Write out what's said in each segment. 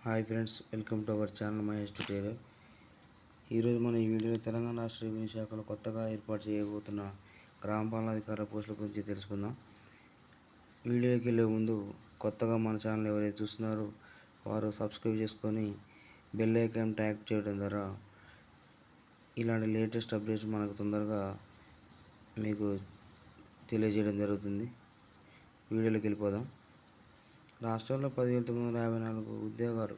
Hi friends, welcome to our channel Mahesh tutorial. ఈరోజు మనం ఈ వీడియోలో తెలంగాణ రాష్ట్ర రెవెన్యూ శాఖలో కొత్తగా ఏర్పాటు చేయబోతున్న గ్రామ పాలనాధికారుల పోస్టుల గురించి తెలుసుకుందాం. వీడియోకి వెళ్ళే ముందు కొత్తగా మన ఛానల్ ఎవరైతే చూస్తున్నారో వారు సబ్స్క్రైబ్ చేసుకొని బెల్ ఐకాన్ ట్యాప్ చేయడం ద్వారా ఇలాంటి లేటెస్ట్ అప్డేట్స్ మనకు తొందరగా మీకు తెలియజేయడం జరుగుతుంది. వీడియోలోకి వెళ్ళిపోదాం. రాష్ట్రంలో 10,954 ఉద్యోగాలు.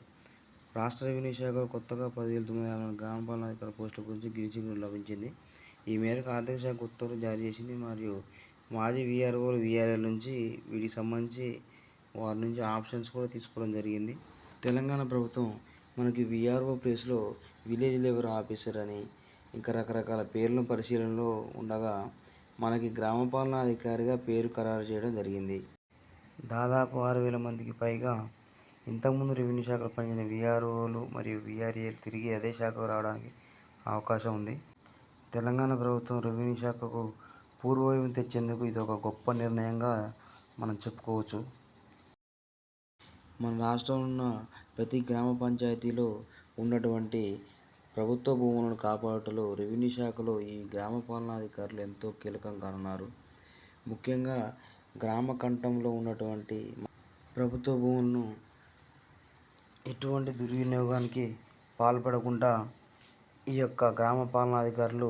రాష్ట్ర రెవెన్యూ శాఖలో కొత్తగా 10,954 గ్రామ పాలనాధికారుల పోస్టుల గురించి గ్రీన్ లభించింది. ఈ మేరకు ఆర్థిక శాఖ ఉత్తర్వులు జారీ చేసింది. మరియు మాజీ వీఆర్ఓలు, వీఆర్ఎల్ నుంచి వీటికి సంబంధించి వారి నుంచి ఆప్షన్స్ కూడా తీసుకోవడం జరిగింది. తెలంగాణ ప్రభుత్వం మనకి వీఆర్ఓ ప్లేస్లో విలేజ్ లెవెల్ ఆఫీసర్ అని ఇంకా రకరకాల పేర్లను పరిశీలనలో ఉండగా మనకి గ్రామ పాలనాధికారిగా పేరు ఖరారు చేయడం జరిగింది. దాదాపు 6,000 మందికి పైగా ఇంతకుముందు రెవెన్యూ శాఖలో పనిచేసిన వీఆర్ఓలు మరియు వీఆర్ఏలు తిరిగి అదే శాఖకు రావడానికి అవకాశం ఉంది. తెలంగాణ ప్రభుత్వం రెవెన్యూ శాఖకు పూర్వవైపు తెచ్చేందుకు ఇది ఒక గొప్ప నిర్ణయంగా మనం చెప్పుకోవచ్చు. మన రాష్ట్రంలో ఉన్న ప్రతి గ్రామ పంచాయతీలో ఉన్నటువంటి ప్రభుత్వ భూములను కాపాడటంలో రెవెన్యూ శాఖలో ఈ గ్రామ పాలనాధికారులు ఎంతో కీలకం కానున్నారు. ముఖ్యంగా గ్రామ కంఠంలో ఉన్నటువంటి ప్రభుత్వ భూములను ఎటువంటి దుర్వినియోగానికి పాల్పడకుండా ఈ యొక్క గ్రామ పాలనాధికారులు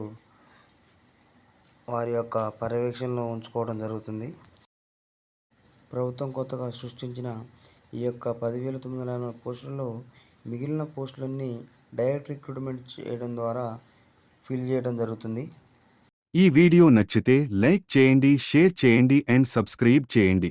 వారి యొక్క పర్యవేక్షణలో ఉంచుకోవడం జరుగుతుంది. ప్రభుత్వం కొత్తగా సృష్టించిన ఈ యొక్క 10,954 పోస్టులలో మిగిలిన పోస్టులన్నీ డైరెక్ట్ రిక్రూట్మెంట్ చేయడం ద్వారా ఫిల్ చేయడం జరుగుతుంది. ఈ వీడియో నచ్చితే లైక్ చేయండి, షేర్ చేయండి అండ్ సబ్స్క్రైబ్ చేయండి.